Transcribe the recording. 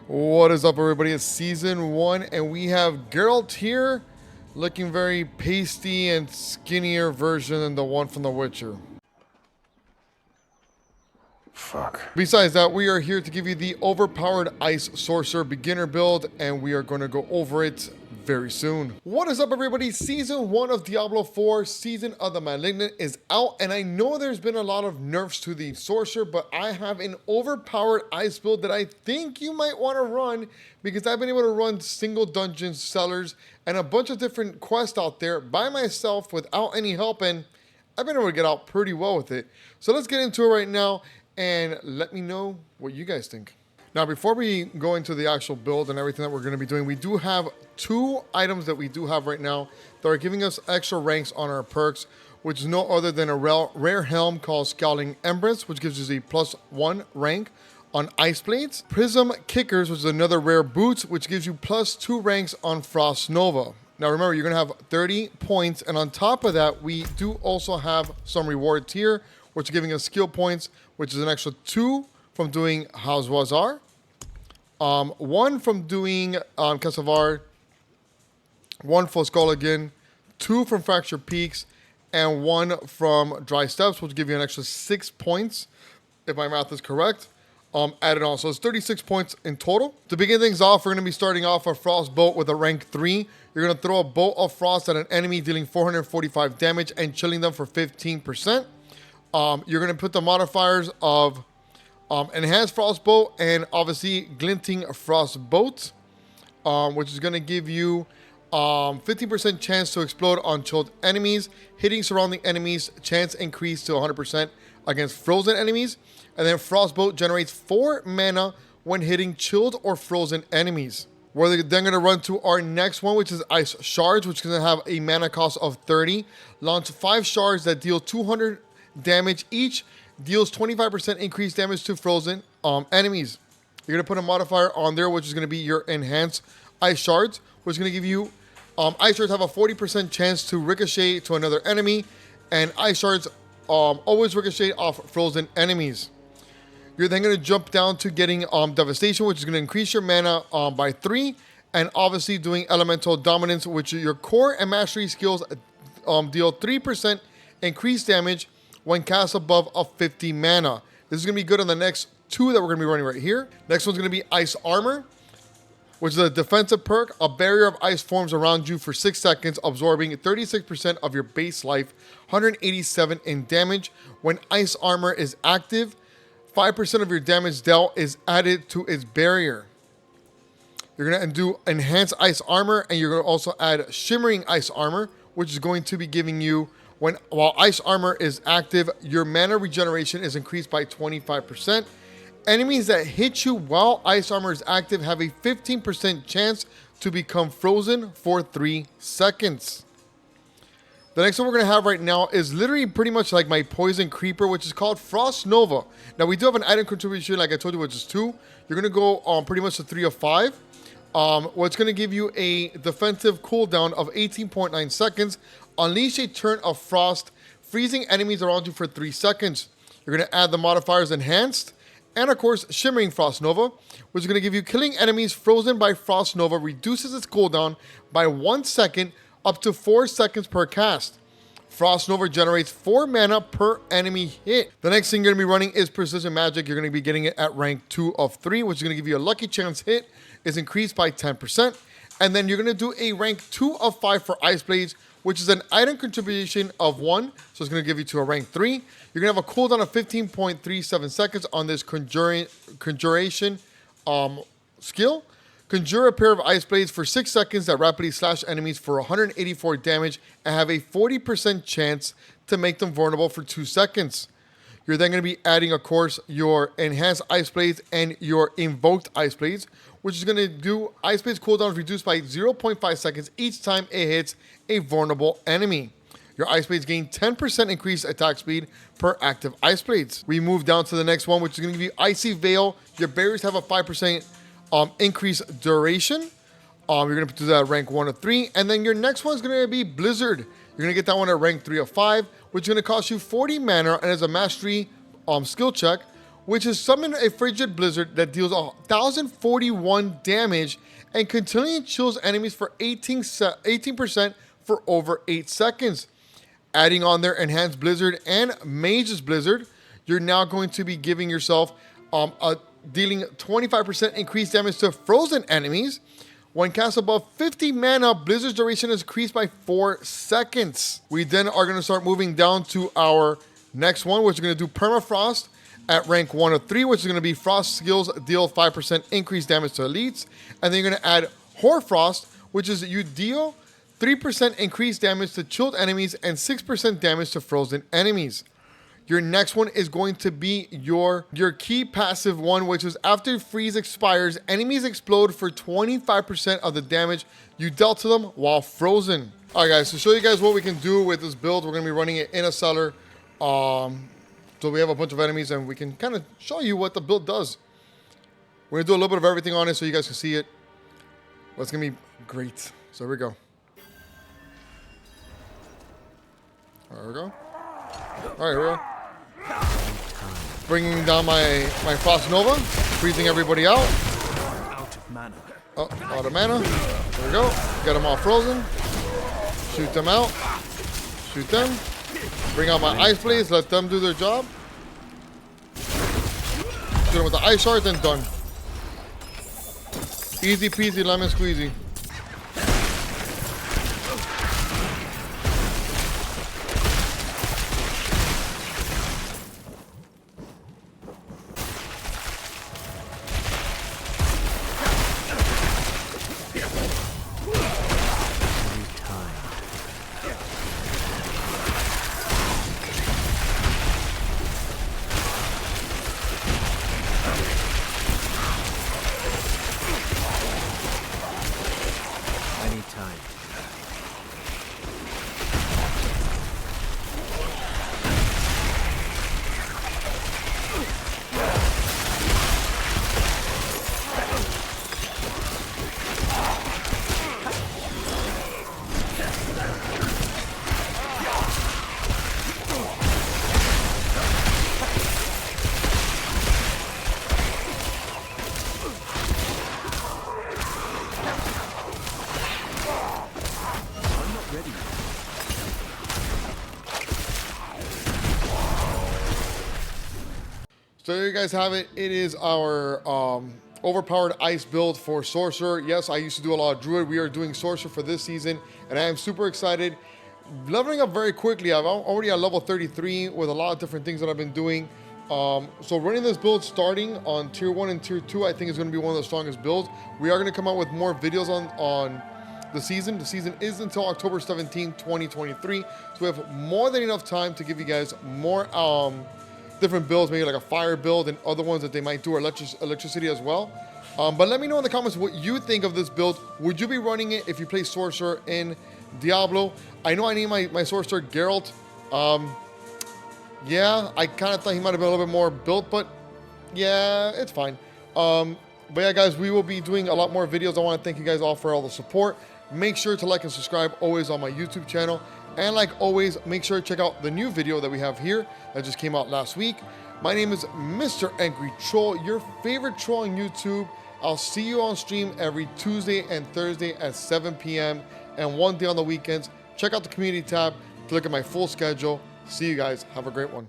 What is up, everybody? It's season 1, and we have Geralt here, looking very pasty and skinnier version than the one from The Witcher. Fuck. Besides that, we are here to give you the Overpowered Ice Sorcerer beginner build, and we are going to go over it very soon. What is up, everybody? Season 1 of Diablo 4, Season of the Malignant is out, and I know there's been a lot of nerfs to the Sorcerer, but I have an Overpowered Ice build that I think you might want to run, because I've been able to run single dungeons, cellars, and a bunch of different quests out there by myself without any help, and I've been able to get out pretty well with it. So let's get into it right now, and let me know what you guys think. Now, before we go into the actual build and everything that we're going to be doing, we do have 2 items that we do have right now that are giving us extra ranks on our perks, which is no other than a rare helm called Scowling Embrace, which gives us a +1 rank on Ice Blades. Prism Kickers, which is another rare boots, which gives you +2 ranks on Frost Nova. Now remember, you're going to have 30 points, and on top of that, we do also have some rewards here, which are giving us skill points, which is an extra 2 from doing Hazwazar, 1 from doing Kesavar, 1 for Skulligan, 2 from Fracture Peaks, and 1 from Dry Steps, which will give you an extra 6 points, if my math is correct, added on. So it's 36 points in total. To begin things off, we're going to be starting off a Frost Bolt with a rank 3. You're going to throw a Bolt of Frost at an enemy, dealing 445 damage and chilling them for 15%. You're going to put the modifiers of Enhanced Frostbolt and obviously Glinting Frostbolt, which is going to give you 50% chance to explode on chilled enemies, hitting surrounding enemies, chance increase to 100% against frozen enemies. And then Frostbolt generates 4 mana when hitting chilled or frozen enemies. We're then going to run to our next one, which is Ice Shards, which is going to have a mana cost of 30. Launch 5 shards that deal 200 damage each, deals 25% increased damage to frozen enemies. You're going to put a modifier on there, which is going to be your Enhanced Ice Shards, which is going to give you Ice Shards have a 40% chance to ricochet to another enemy, and Ice Shards always ricochet off frozen enemies. You're then going to jump down to getting Devastation, which is going to increase your mana by 3, and obviously doing Elemental Dominance, which your core and mastery skills deal 3% increased damage when cast above a 50 mana. This is going to be good on the next 2 that we're going to be running right here. Next one's going to be Ice Armor, which is a defensive perk. A barrier of ice forms around you for 6 seconds, absorbing 36% of your base life, 187 in damage. When Ice Armor is active, 5% of your damage dealt is added to its barrier. You're going to do Enhanced Ice Armor, and you're going to also add Shimmering Ice Armor, which is going to be giving you, while Ice Armor is active, your mana regeneration is increased by 25%. Enemies that hit you while Ice Armor is active have a 15% chance to become frozen for 3 seconds. The next one we're going to have right now is literally pretty much like my Poison Creeper, which is called Frost Nova. Now, we do have an item contribution, like I told you, which is 2. You're going to go pretty much to 3 of 5. What's going to give you a defensive cooldown of 18.9 seconds. Unleash a turn of frost, freezing enemies around you for 3 seconds. You're going to add the modifiers Enhanced, and of course, Shimmering Frost Nova, which is going to give you killing enemies frozen by Frost Nova reduces its cooldown by 1 second up to 4 seconds per cast. Frost Nova generates 4 mana per enemy hit. The next thing you're going to be running is Precision Magic. You're going to be getting it at rank 2 of 3, which is going to give you a lucky chance hit is increased by 10%. And then you're going to do a rank 2 of 5 for Ice Blades, which is an item contribution of 1. So it's going to give you to a rank 3. You're going to have a cooldown of 15.37 seconds on this Conjuration skill. Conjure a pair of Ice Blades for 6 seconds that rapidly slash enemies for 184 damage and have a 40% chance to make them vulnerable for 2 seconds. You're then going to be adding, of course, your Enhanced Ice Blades and your Invoked Ice Blades, which is going to do Ice Blades cooldowns reduced by 0.5 seconds each time it hits a vulnerable enemy. Your Ice Blades gain 10% increased attack speed per active Ice Blades. We move down to the next one, which is going to give you Icy Veil. Your barriers have a 5% increased duration. You're going to do that at rank 1 of 3. And then your next one is going to be Blizzard. You're going to get that one at rank 3 of 5, which is going to cost you 40 mana and is a mastery skill check, which is summon a frigid blizzard that deals 1,041 damage and continually chills enemies for 18% for over 8 seconds. Adding on their enhanced blizzard and mage's blizzard, you're now going to be giving yourself dealing 25% increased damage to frozen enemies. When cast above 50 mana, blizzard's duration is increased by 4 seconds. We then are going to start moving down to our next one, which is going to do permafrost at rank 1 of 3, which is going to be frost skills deal 5% increased damage to elites. And then you're going to add hoarfrost, which is you deal 3% increased damage to chilled enemies and 6% damage to frozen enemies. Your next one is going to be your key passive one, which is after freeze expires, enemies explode for 25% of the damage you dealt to them while frozen. All right, guys, to show you guys what we can do with this build, we're going to be running it in a cellar. So we have a bunch of enemies, and we can kind of show you what the build does. We're going to do a little bit of everything on it so you guys can see it. But it's going to be great. So here we go. There we go. All right, here we go. Bringing down my Frost Nova, freezing everybody out. Out of mana. Oh, out of mana. There we go. Get them all frozen. Shoot them out. Shoot them. Bring out my Ice Blaze. Let them do their job. Shoot them with the Ice Shard, then done. Easy peasy lemon squeezy. So there you guys have it. It is our overpowered ice build for Sorcerer. Yes, I used to do a lot of Druid. We are doing Sorcerer for this season, and I am super excited. Leveling up very quickly. I'm already at level 33 with a lot of different things that I've been doing. So running this build starting on tier 1 and tier 2, I think is going to be one of the strongest builds. We are going to come out with more videos on the season. The season is until October 17, 2023. So we have more than enough time to give you guys more different builds, maybe like a fire build and other ones that they might do, or electricity as well. But let me know in the comments what you think of this build. Would you be running it if you play Sorcerer in Diablo? I know I need my Sorcerer Geralt. Yeah, I kind of thought he might have been a little bit more built, but yeah, it's fine. But yeah, guys, we will be doing a lot more videos. I want to thank you guys all for all the support. Make sure to like and subscribe always on my YouTube channel. And like always, make sure to check out the new video that we have here that just came out last week. My name is Mr. Angry Troll, your favorite troll on YouTube. I'll see you on stream every Tuesday and Thursday at 7 p.m. and one day on the weekends. Check out the community tab to look at my full schedule. See you guys. Have a great one.